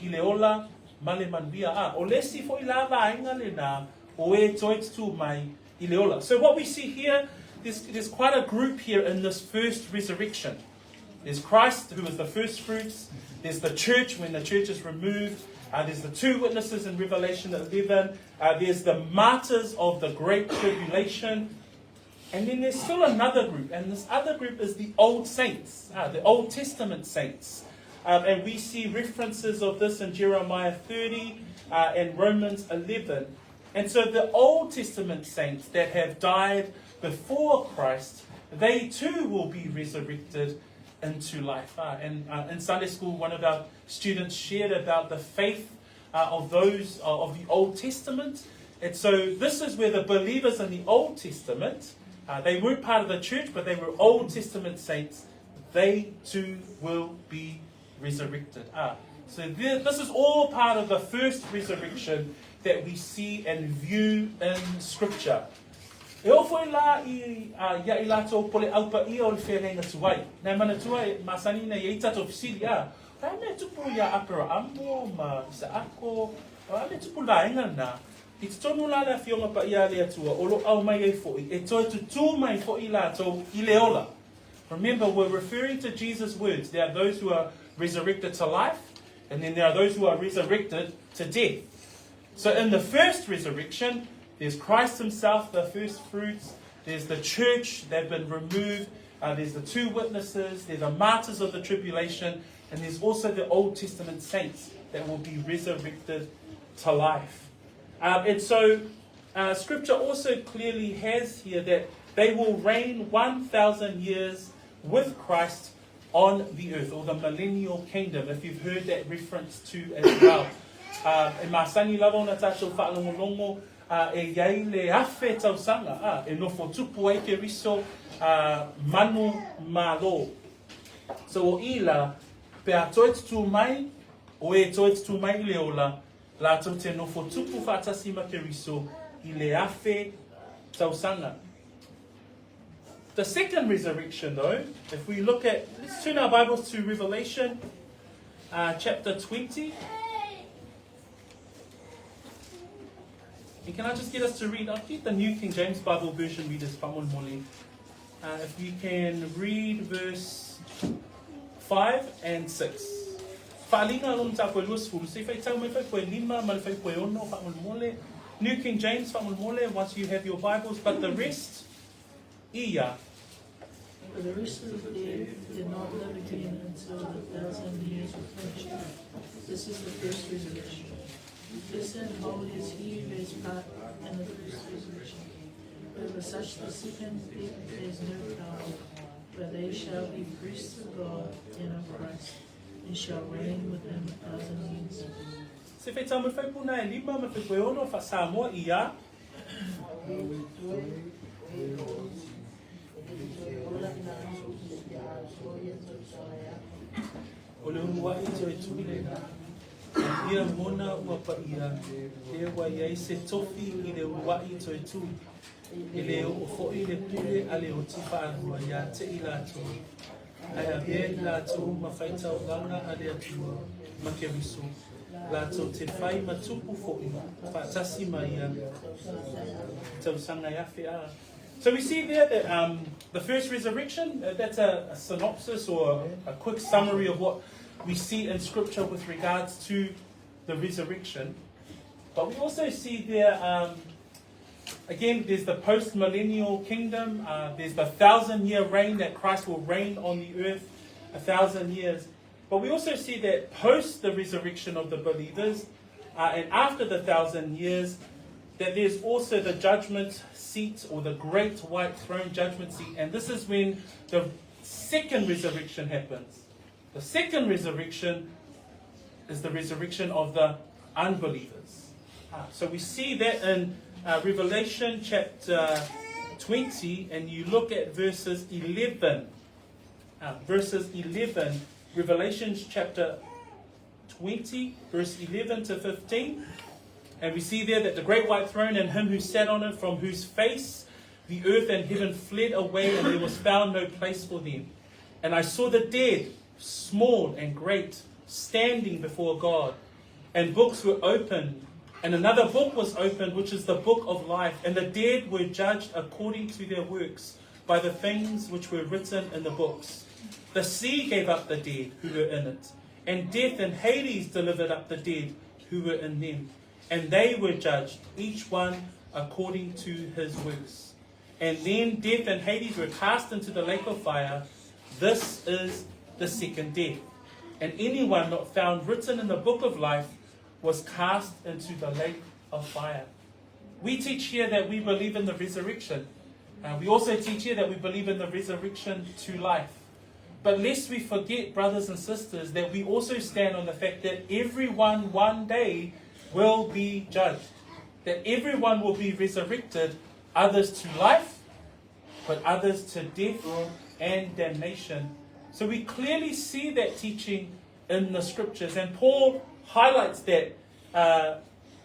Speaker 2: I le ola male manuia o lesi fo I lava ainga le nā, o e toi tutu mai I le ola. So what we see here, there's quite a group here in this first resurrection. There's Christ, who is the first fruits. There's the church, when the church is removed. There's the two witnesses in Revelation 11. There's the martyrs of the great tribulation. And then there's still another group. And this other group is the old saints, the Old Testament saints. And we see references of this in Jeremiah 30 and Romans 11. And so the Old Testament saints that have died before Christ, they too will be resurrected into life. And in Sunday school, one of our students shared about the faith of those of the Old Testament. And so this is where the believers in the Old Testament, they weren't part of the church, but they were Old Testament saints. They too will be resurrected. So this is all part of the first resurrection that we see and view in Scripture. E o foi la ia I lātou pole aupa ia o le whenenga tuai. Nei mana tuai, masani nei e tato fisili Rai me tupu ia apera amo, ma isa ako, me tupu la inga na. I te tonu la lea fionga pa ia lea tua, olo au mai e foi, e toi tutu mai foi lātou I le ola. Remember, we're referring to Jesus' words. There are those who are resurrected to life, and then there are those who are resurrected to death. So in the first resurrection, there's Christ himself, the first fruits. There's the church, they've been removed. There's the two witnesses. There's the martyrs of the tribulation. And there's also the Old Testament saints that will be resurrected to life. And so Scripture also clearly has here that they will reign 1,000 years with Christ on the earth, or the millennial kingdom, if you've heard that reference too as well. E masani lava ona tātou whaalongolongo, e iai le awhe tausanga, e nofo tupu ai ke riso manu malo. So o ila, pe a toi tutu mai, o e toi tutu mai I le ola, la tau te nofo tupu whātasima ke riso, I le awhe tausanga. The second resurrection though, if we look at, let's turn our Bibles to Revelation chapter 20. And can I just get us to read? I'll keep the New King James Bible version readers. If you can read verse 5 and 6. New King James, once you have your Bibles, but the rest, iya.
Speaker 3: For the rest of the dead did not live again until the 1,000 years were finished. This is the first resurrection. Blessed and holy is he who has part in the first resurrection. Over such the second death there is no power, but they shall be priests of God and of Christ, and shall reign with him 1,000 years.
Speaker 2: Se fai tamu fai puna e lima ma fai koe ono fa Samoa ia. O le unua I to e tūle na. Ia mona ua pa ia. E wa iai se tofi I le unua I to e tū. E le o fo I le pule a le o tipa anua ia te I lātou. Ai a vea I lātou ma whai tau ganga a le atua ma ke riso. Lātou te whai ma tupu fo I. Whātasi ma ia. Tau sanga ia whea. So we see there that the first resurrection, that's a synopsis or a quick summary of what we see in Scripture with regards to the resurrection. But we also see there, again, there's the post-millennial kingdom. There's the 1,000-year reign that Christ will reign on the earth, 1,000 years. But we also see that post the resurrection of the believers, and after the 1,000 years, that there's also the judgment seat, or the great white throne judgment seat. And this is when the second resurrection happens. The second resurrection is the resurrection of the unbelievers. So we see that in Revelation chapter 20, and you look at verses 11. Verses 11, Revelation chapter 20, verse 11 to 15. And we see there that the great white throne and him who sat on it, from whose face the earth and heaven fled away, and there was found no place for them. And I saw the dead, small and great, standing before God. And books were opened. And another book was opened, which is the book of life. And the dead were judged according to their works, by the things which were written in the books. The sea gave up the dead who were in it, and death and Hades delivered up the dead who were in them. And they were judged, each one according to his works. And then death and Hades were cast into the lake of fire. This is the second death. And anyone not found written in the book of life was cast into the lake of fire. We teach here that we believe in the resurrection. We also teach here that we believe in the resurrection to life. But lest we forget, brothers and sisters, that we also stand on the fact that everyone one day will be judged. That everyone will be resurrected, others to life, but others to death and damnation. So we clearly see that teaching in the scriptures. And Paul highlights that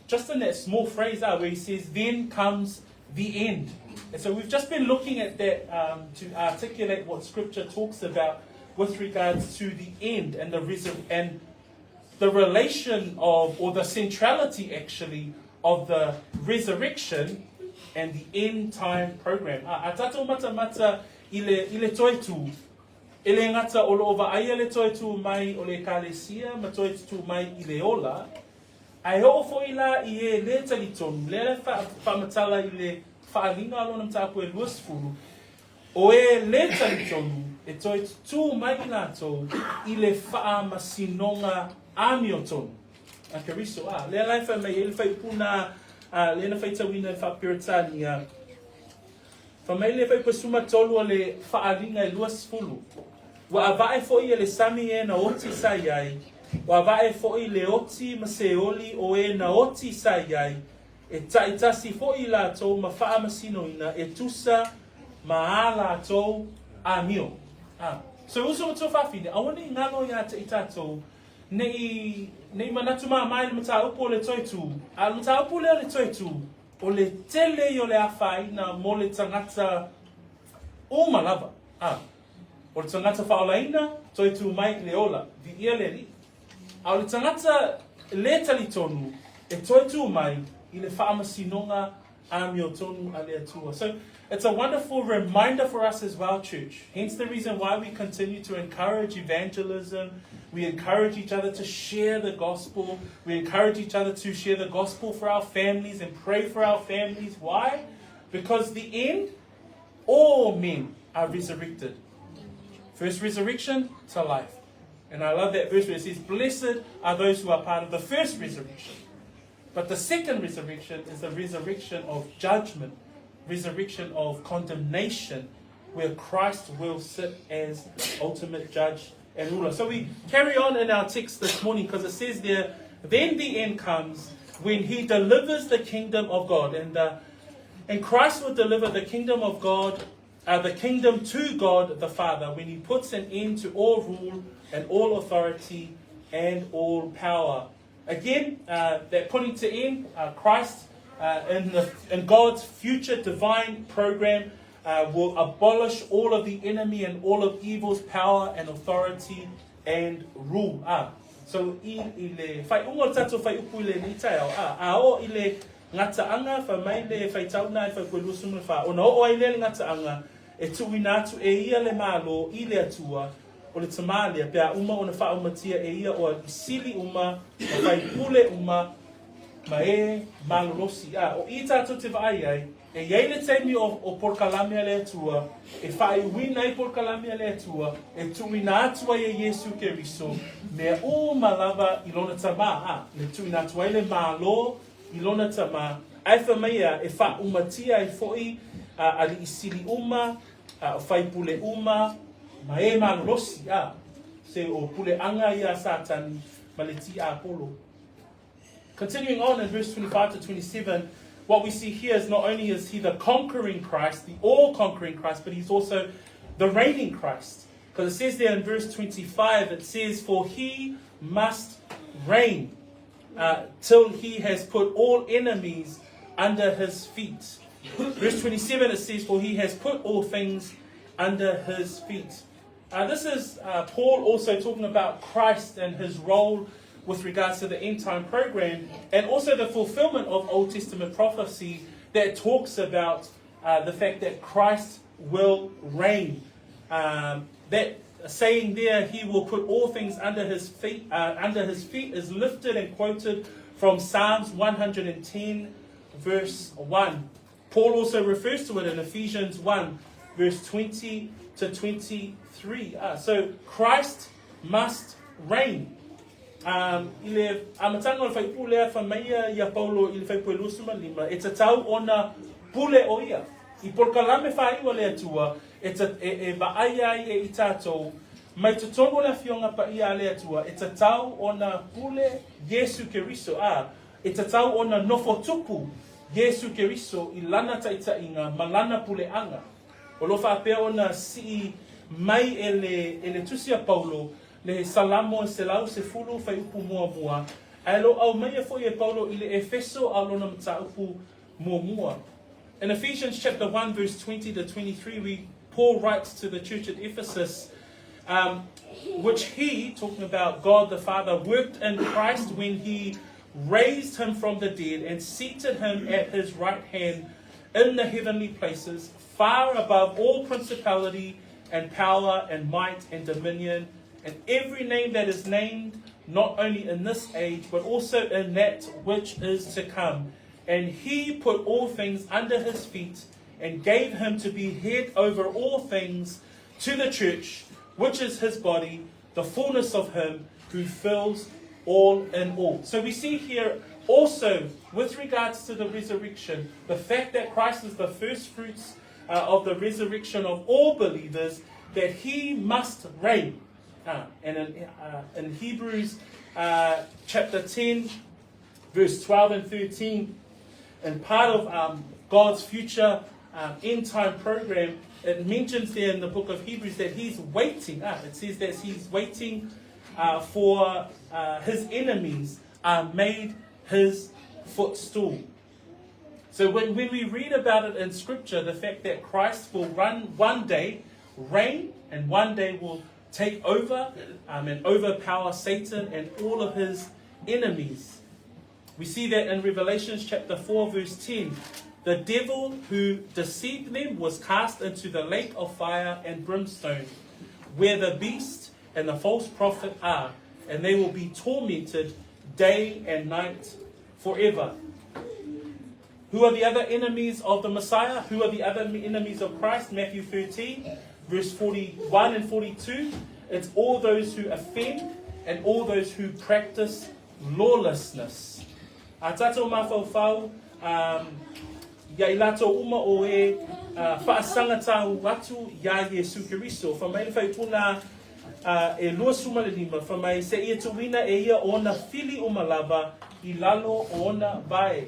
Speaker 2: just in that small phrase where he says, then comes the end. And so we've just been looking at that to articulate what scripture talks about with regards to the end and the relation of, or the centrality actually, of the resurrection and the end time program. Atato mata mata ile toitu. Ile ngata olo ova aia le toitu mai ole kalesia, ma toitu mai ile ola. Ai ho fo ila ie le taliton, le fa matala ile whaalinga alona mtapu e luas furu. O e le talitonu, e toi tu mai nato i le wha masinonga amiotonu. A kariso, le laifa mai ele whai puna, le na whai tawina wha Piritania. Wha mai le whai pasuma tolu le whaalinga e luas furu. Wa avae foi le sami e na oti sayai. Wa avae foi le oti maseoli o e na oti sayai. E taitasi fo'i la tau ma wha masino ina e tusa ma ala tau a mio. So uso mato whawhine, a wane ngalo ia te itato nei manatu maa mai le mata upo le toitu. A mata upo le toitu o le tele i o le awhai na mo le tangata o malava. O le tangata whaolaina toitu mai le ola, vi ia le ri. A o le tangata le talitonu e toitu mai so it's a wonderful reminder for us as well, church. Hence the reason why we continue to encourage evangelism. We encourage each other to share the gospel. We encourage each other to share the gospel for our families and pray for our families. Why? Because the end, all men are resurrected. First resurrection to life. And I love that verse where it says, blessed are those who are part of the first resurrection. But the second resurrection is the resurrection of judgment, resurrection of condemnation, where Christ will sit as ultimate judge and ruler. So we carry on in our text this morning because it says there, then the end comes when he delivers the kingdom of God. And Christ will deliver the kingdom of God, the kingdom to God the Father, when he puts an end to all rule and all authority and all power. Again, that putting to end, Christ in God's future divine program will abolish all of the enemy and all of evil's power and authority and rule. So, ile fai ungo tato fai upu ile ni tau. O ile ngata anga fa mai le fai tau nai fa kwelu sumu fa. Ona o ile ngata anga e tuinatu e ia le malo ile atua. O le tamalia pia uma ona wha umatia e ia o isili uma o whai pule uma ma e malorosi. O i tātou te vai ai e iei le teimi o porkalamia le atua e whai wina i porkalamia le atua e tuina atua e Yesu Keriso mea o malava i lona tama le tuina atua i le malo i lona tama ai whamea e wha umatia i foi ali isili uma o whai pule uma ma e malorosi se o pule anga ia satani ma le ti apolo. Continuing on in verse 25 to 27, what we see here is not only is he the conquering Christ, the all-conquering Christ, but he's also the reigning Christ. Because it says there in verse 25, it says, for he must reign till he has put all enemies under his feet. Verse 27 it says, for he has put all things under his feet. This is Paul also talking about Christ and his role with regards to the end time program, and also the fulfillment of Old Testament prophecy that talks about the fact that Christ will reign. That saying there, he will put all things under his feet is lifted and quoted from Psalms 110 verse 1. Paul also refers to it in Ephesians 1 verse 20 to 23. So Christ must reign. Ile amatanga o fai pule fa mai ia Paulo ile fai pule suma lima it's a tau ona pule oia I porkalame fai wale atua it's a ba ai e itato mai tutongo la fionga pa ia ale atua it's a tau ona pule Yesu Keriso it's a tau ona nofotupu Yesu Keriso I lana taita inga malana pule anga olofa pe ona si mai ele tusia Paulo le salamo se lau se fulu fai upu mua alo au mai foi e Paulo ile Efeso alona mta upu mua. In Ephesians chapter 1 verse 20 to 23 Paul writes to the church at Ephesus which he, talking about God the Father, worked in Christ when he raised him from the dead and seated him at his right hand in the heavenly places, far above all principality and power and might and dominion, and every name that is named, not only in this age, but also in that which is to come. And he put all things under his feet and gave him to be head over all things to the church, which is his body, the fullness of him who fills all in all. So we see here also, with regards to the resurrection, the fact that Christ is the first fruits of the resurrection of all believers, that he must reign. And in Hebrews chapter 10, verse 12 and 13, and part of God's future end time program, it mentions there in the book of Hebrews that he's waiting. It says that he's waiting for his enemies are made his footstool. So when we read about it in Scripture, the fact that Christ will one day reign and one day will take over and overpower Satan and all of his enemies. We see that in Revelation chapter 4 verse 10. The devil who deceived them was cast into the lake of fire and brimstone, where the beast and the false prophet are, and they will be tormented day and night forever. Who are the other enemies of the Messiah? Who are the other enemies of Christ? Matthew 13, verse 41 and 42. It's all those who offend and all those who practice lawlessness. Atato mafau ya ilato uma o e whaasanga tāu watu ya Yesu Keriso. Whamai whai tuna e lua suma le lima. Whamai se ia tuwina e ia ona fili o malava I lalo o ona bae.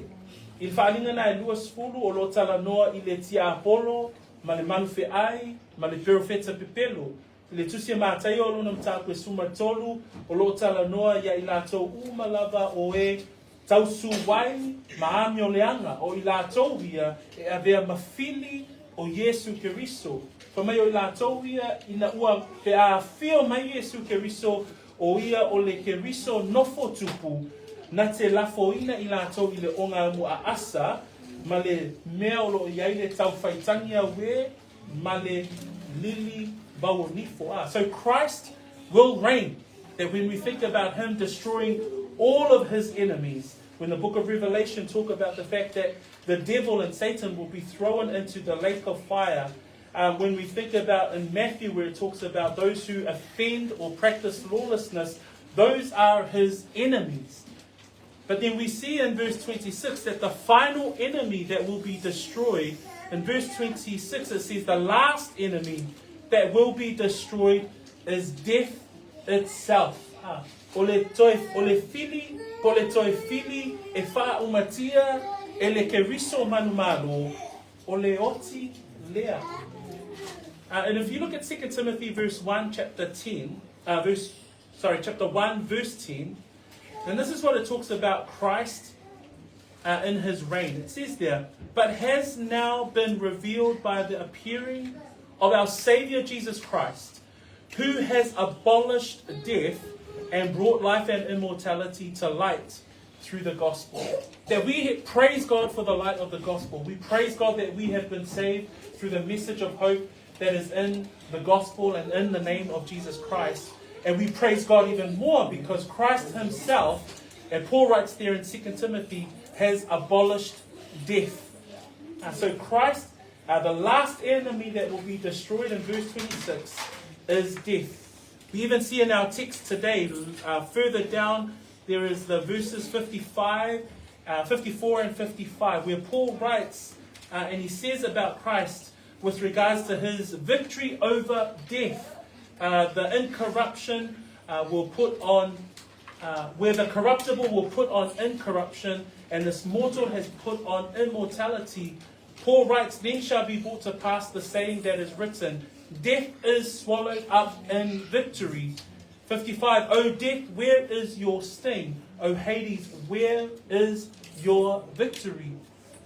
Speaker 2: I whaalinga na e lua sfuru o lo tala noa I le tia Apollo, ma le manufe ai, ma le perofeta pepelo. I le tusia mātai o luna mtāku e suma tolu o lo tala noa ia I lato umalava o e tausu wai maami o leanga o I lātou ia e avea mawhili o Yesu Keriso. Whamai o I lātou ia ina ua pe a whio mai Yesu Keriso o ia o le Keriso nofo tupu na te lafo ina I lātou I le onga mu a asa ma le mea o lo iai le tau whaitangia we ma le lili bau nifo. So Christ will reign. That when we think about him destroying all of his enemies, when the book of Revelation talk about the fact that the devil and Satan will be thrown into the lake of fire, when we think about in Matthew where it talks about those who offend or practice lawlessness, those are his enemies. But then we see in verse 26 that the final enemy that will be destroyed, in verse 26 it says the last enemy that will be destroyed is death itself. O le fili, po le toi fili, e wha umatia, e le Keriso manumalo, o le oti lea. And if you look at 2 Timothy chapter 1 verse 10, And this is what it talks about Christ in his reign. It says there, but has now been revealed by the appearing of our Savior Jesus Christ, who has abolished death and brought life and immortality to light through the gospel. That we praise God for the light of the gospel. We praise God that we have been saved through the message of hope that is in the gospel and in the name of Jesus Christ. And we praise God even more because Christ himself, and Paul writes there in 2 Timothy, has abolished death. So Christ, the last enemy that will be destroyed in verse 26 is death. We even see in our text today, further down, there is the verses 54 and 55, where Paul writes and he says about Christ with regards to his victory over death, the incorruption will put on, where the corruptible will put on incorruption, and this mortal has put on immortality. Paul writes, then shall be brought to pass the saying that is written, death is swallowed up in victory. 55, O death, where is your sting? O Hades, where is your victory?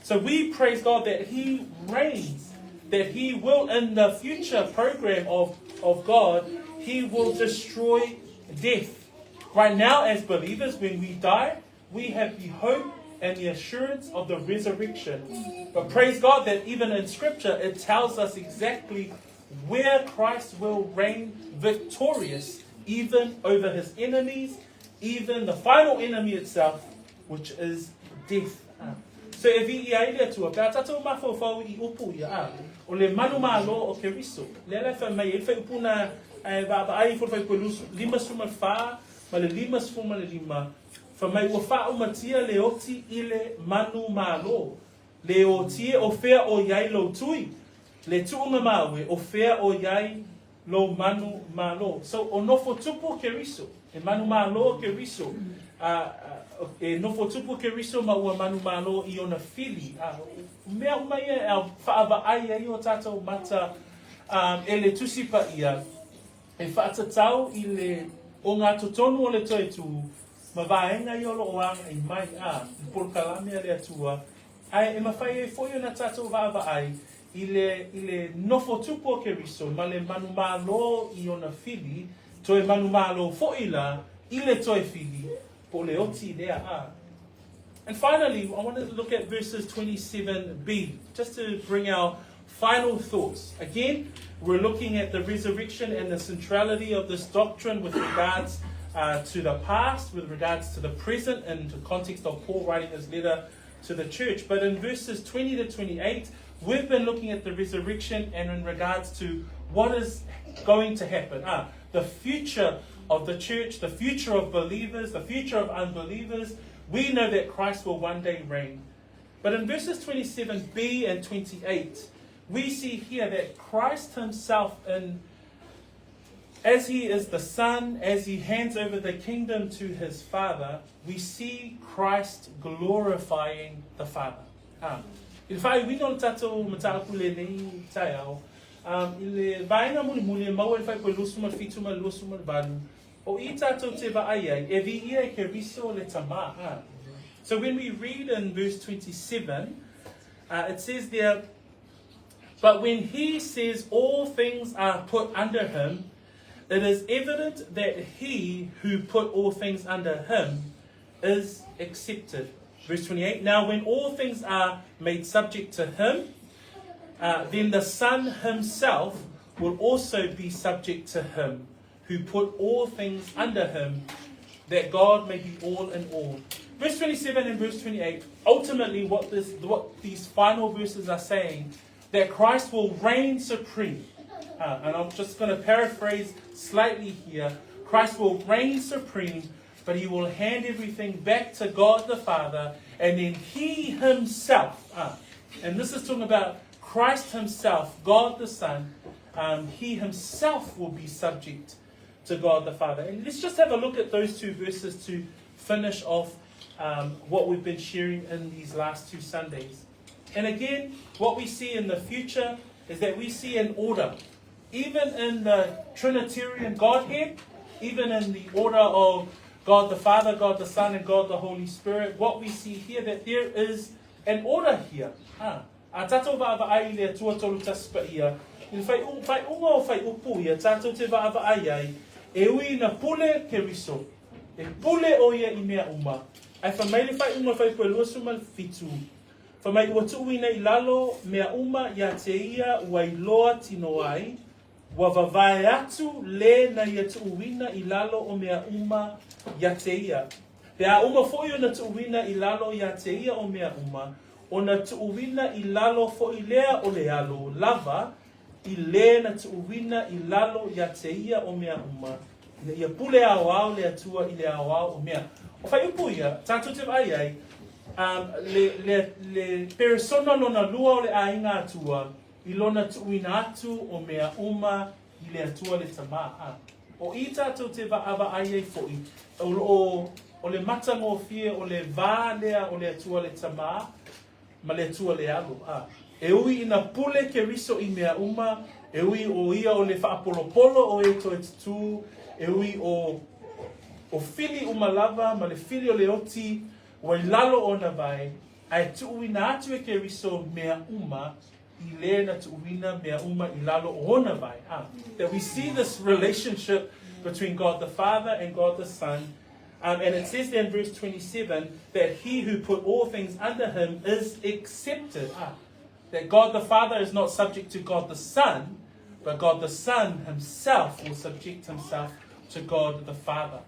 Speaker 2: So we praise God that he reigns, that he will, in the future program of God, he will destroy death. Right now, as believers, when we die, we have the hope and the assurance of the resurrection. But praise God that even in Scripture, it tells us exactly where Christ will reign victorious, even over his enemies, even the final enemy itself, which is death. So e vi ia ile tua, pe atatou mafofau I upu ia o le manu malo o Keriso. Le fa mai fa upuna ba ai for fa pelus lima suma fa, ma le lima suma le lima. Fa mai o fa o matia le oti ile manu malo. Le oti o fea o yai lo tui. Le tuunga mawe o fea o yai lo manu malo. So o nofo tupu Keriso. E manu malo Keriso. E nofo tupu Keriso ma ua manu malo I ona fili. Mea umai e au whaava ai ai o tātou mata e le tusipa ia. E whaatatau I le o ngā totonu o le toi tu. Ma vaenga I olo o anga I mai I porkalame le atua. Ai e mawhai e foi ona tātou whaava ai. I le nofo tupu o Keriso ma le manu malo I ona fili. Toi manu malo fo'ila I le toi fili. And finally, I want to look at verses 27b, just to bring our final thoughts. Again, we're looking at the resurrection and the centrality of this doctrine with regards to the past, with regards to the present, and the context of Paul writing his letter to the church. But in verses 20 to 28, we've been looking at the resurrection and in regards to what is going to happen. The future of the church, the future of believers, the future of unbelievers. We know that Christ will one day reign. But in verses 27b and 28, we see here that Christ himself, as he is the Son, as he hands over the kingdom to his Father, we see Christ glorifying the Father. In fact, we don't tato matakule nei tayao. Ile vaina muli mau fai ko lusuma fituma lusuma balu. O itato te ba ai e vi ia ke riso le tama. So when we read in verse 27, it says there, but when he says all things are put under him, it is evident that he who put all things under him is accepted. Verse 28, now when all things are made subject to him, then the Son himself will also be subject to him, who put all things under him, that God may be all in all. Verse 27 and verse 28, ultimately what these final verses are saying, that Christ will reign supreme. And I'm just going to paraphrase slightly here. Christ will reign supreme, but he will hand everything back to God the Father, and then he himself, and this is talking about Christ himself, God the Son, he himself will be subject to God the Father. And let's just have a look at those two verses to finish off what we've been sharing in these last two Sundays. And again, what we see in the future is that we see an order. Even in the Trinitarian Godhead, even in the order of God the Father, God the Son, and God the Holy Spirit, what we see here, that there is an order here. A tatou wa'awa'ai lea tuatolu taspa ia. I whai unga o whai upu ia, tatou te wa'awa'ai ai, e ui na pule ke riso. E pule o ia I mea uma. Ai whamaile whai unga whai koe lua suma fitu. Whamai ua tuuina I lalo mea uma ia te ia wai loa tino ai. Wa vavae atu le na ia tuuina I lalo o mea uma ia te ia. Pea uma foi o na tuuina I lalo ia te ia o mea uma. O na tuuina I lalo foi lea o le alo. Lava I le na tuuina I lalo ia te ia o mea uma. Ia pule au au le atua I le au au o mea. O whai upu ia, tātou te vai ai, le persona lona lua o le ainga atua, I lona tuuina atu o mea uma I le atua le tamaa. O I tātou te wa'awa ai ai fo'i, o le mata ngō fie o le vā lea o le atua le tamaa, ma le atua le alo. E ui ina pule ke riso I mea uma, e ui o ia o le whaapolopolo o e to e tutu, e ui o fili umalava, ma le fili o le oti, wai lalo o na vai, ai tuuina atu e ke riso mea uma, I le na tuuina mea uma I lalo o na vai. That we see this relationship between God the Father and God the Son. And it says there in verse 27 that he who put all things under him is accepted. That God the Father is not subject to God the Son, but God the Son himself will subject himself to God the Father.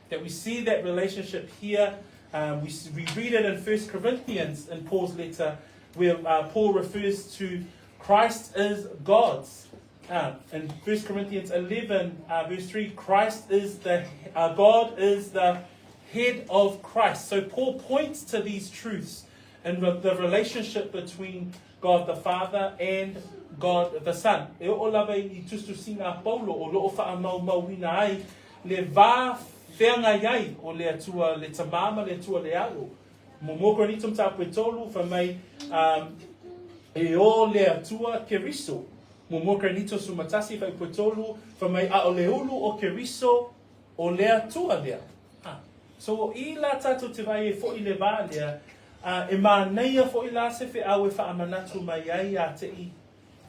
Speaker 2: That we see that relationship here. We read it in 1 Corinthians in Paul's letter, where Paul refers to Christ is God's. In 1 Corinthians 11, verse 3, Christ is God is the head of Christ. So Paul points to these truths and the relationship between God the Father and God the Son. E o lava I tustu singa Paulo o loo wha mau mauina ai le vā whenga iai o le atua le tamama le atua le alo. Mo mōkura ni tum tāpue tolu whamai e o le atua ke riso. Mo mōkura ni to sumatasi whai pue tolu whamai a o le ulu o ke riso o le atua lea. So I la tātou te vai e fo I le vā lea, e mā neia fo I la se whi au e wha amanatu mai ai a te I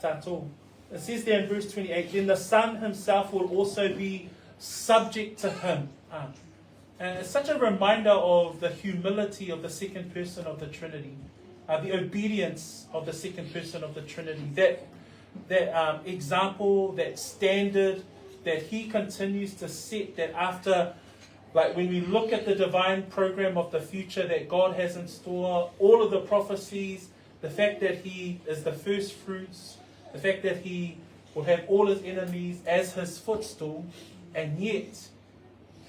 Speaker 2: tātou. It says there in verse 28, then the Son himself will also be subject to him. And it's such a reminder of the humility of the second person of the Trinity, the obedience of the second person of the Trinity, that example, that standard that he continues to set, that after, like when we look at the divine program of the future that God has in store, all of the prophecies, the fact that he is the first fruits, the fact that he will have all his enemies as his footstool, and yet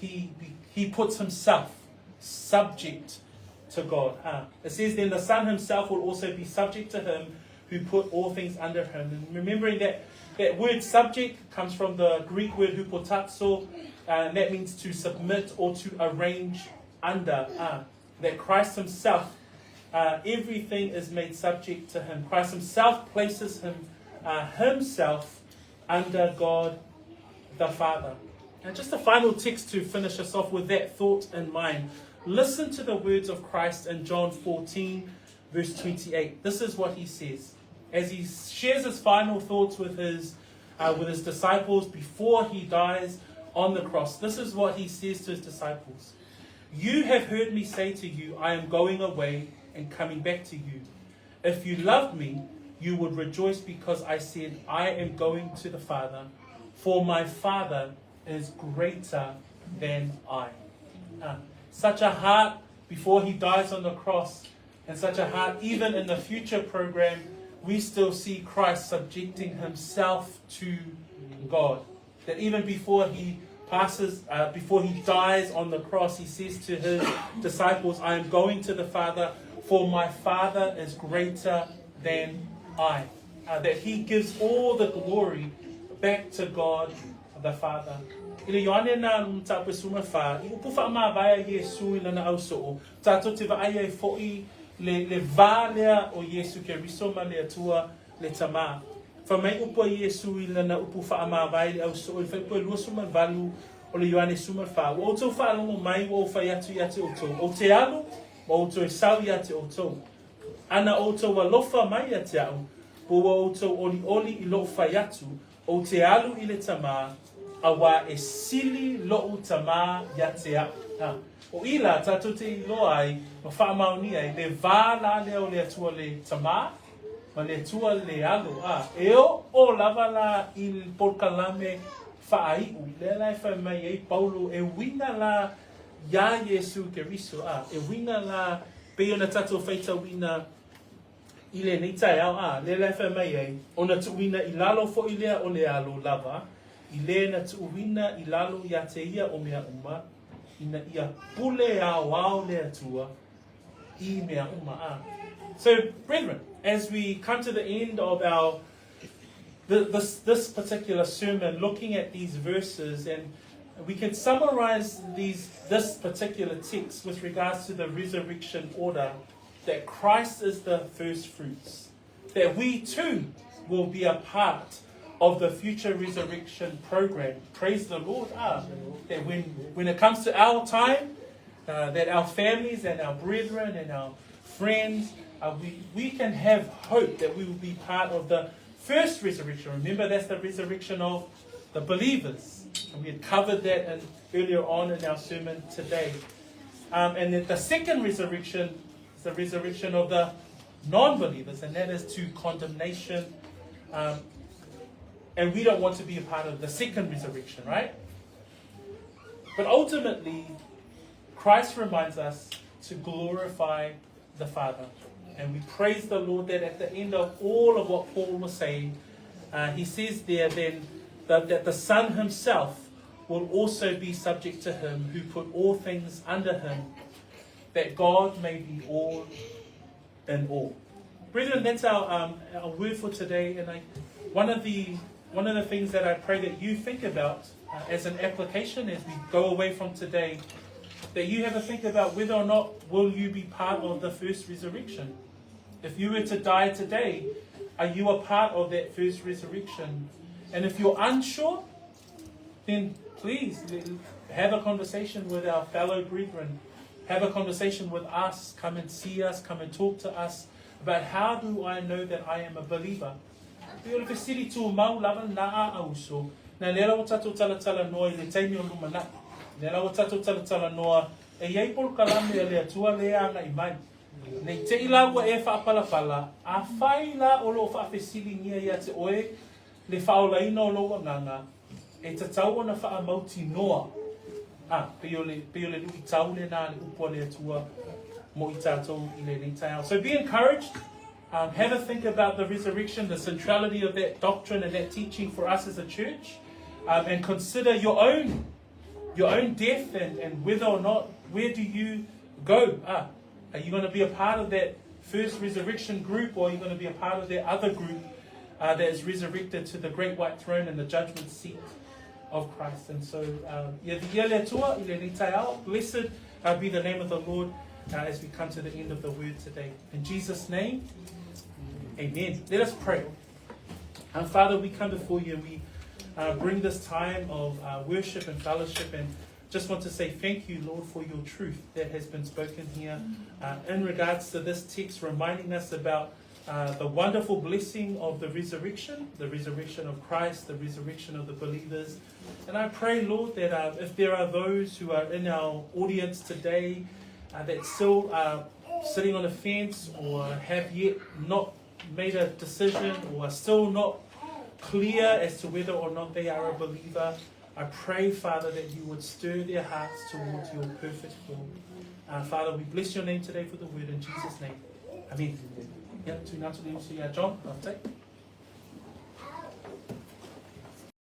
Speaker 2: he puts himself subject to God. It says then the Son himself will also be subject to him who put all things under him. And remembering that word subject comes from the Greek word hupotasso, and that means to submit or to arrange under. That Christ himself, everything is made subject to him. Christ himself places himself under God the Father. And just a final text to finish us off with that thought in mind. Listen to the words of Christ in John 14, verse 28. This is what he says. As he shares his final thoughts with his disciples before he dies on the cross. This is what he says to his disciples. You have heard me say to you, I am going away and coming back to you. If you loved me, you would rejoice because I said, I am going to the Father, for my Father is greater than I. Such a heart before he dies on the cross, and such a heart even in the future program, we still see Christ subjecting himself to God. That even before he before he dies on the cross, he says to his disciples, I am going to the Father, for my Father is greater than I. That he gives all the glory back to God the Father. Ile Ioane na mtape suma fa, I upu fa ma vai Yesu ina na auso. Tato te va ai foi le valea o Yesu ke risoma le atua le tama. Fa mai upu Yesu ina na upu fa ma vai le auso. Fa po luso man valu o le Ioane Sumawha. O tau whaalongo mai o whai atu i ate o tau. O te alu, o tau e sau i ate o tau. Ana o tau wa lofa mai a te au, po o tau oli oli I lo whai atu, o te alu I le tamā, a wā e sili lo tamā i a te au. O ila, tātou te ilo ai, ma whaamauni ai, le vā la leo le atua le tamā, ma le atua le alu. E o lava la I polkalame whaaiu, le lai whai mai e Paulo, e wina la ia Yesu Keriso, e wina la pe ona tātou whaita wina I le nei tai au, le lai whai mai ei, ona tu wina I lalo fo I lea o le alo lava, I le na tu wina I lalo I a te ia o mea uma, ina ia pule au au le atua, I mea uma. So, brethren, as we come to the end of our this particular sermon, looking at these verses, and we can summarize this particular text with regards to the resurrection order, that Christ is the first fruits, that we too will be a part of the future resurrection program. Praise the Lord. That when it comes to our time, that our families and our brethren and our friends, we can have hope that we will be part of the first resurrection. Remember, that's the resurrection of the believers. And we had covered that earlier on in our sermon today. And then the second resurrection is the resurrection of the non-believers, and that is to condemnation. And we don't want to be a part of the second resurrection, right? But ultimately, Christ reminds us to glorify the Father. And we praise the Lord that at the end of all of what Paul was saying, he says there then that the Son himself will also be subject to him who put all things under him, that God may be all in all. Brethren, that's our word for today. And one of the things that I pray that you think about as an application as we go away from today, that you have a think about whether or not will you be part of the first resurrection. If you were to die today, are you a part of that first resurrection? And if you're unsure, then please have a conversation with our fellow brethren. Have a conversation with us. Come and see us. Come and talk to us about how do I know that I am a believer. Pio le fesiri tu mau lava na a auso. Na lera o tatou talatala noa I le taimi o lumana. Lera o tatou talatala noa e iei pol kalame e le atua lea nga I mai. Nei te ila ua e whaapalapala, a whai la o lo whaafesili ngia ia te oe, le whaolaina o lo nganga, e te tau ona wha mauti noa. Pio le lui tau le nā le upua le atua mo I tātou I le nei tai. So be encouraged. Have a think about the resurrection, the centrality of that doctrine and that teaching for us as a church, and consider your own death and whether or not, where do you go? Are you going to be a part of that first resurrection group, or are you going to be a part of that other group that is resurrected to the great white throne and the judgment seat of Christ? And so, blessed be the name of the Lord as we come to the end of the word today. In Jesus' name, amen. Let us pray. Father, we come before you and we bring this time of worship and fellowship, and just want to say thank you, Lord, for your truth that has been spoken here in regards to this text, reminding us about the wonderful blessing of the resurrection of Christ, the resurrection of the believers. And I pray, Lord, that if there are those who are in our audience today that still are sitting on a fence or have yet not made a decision or are still not clear as to whether or not they are a believer, I pray, Father, that you would stir their hearts towards your perfect will. Father, we bless your name today for the word in Jesus' name. Amen. Yeah, John, I'll take.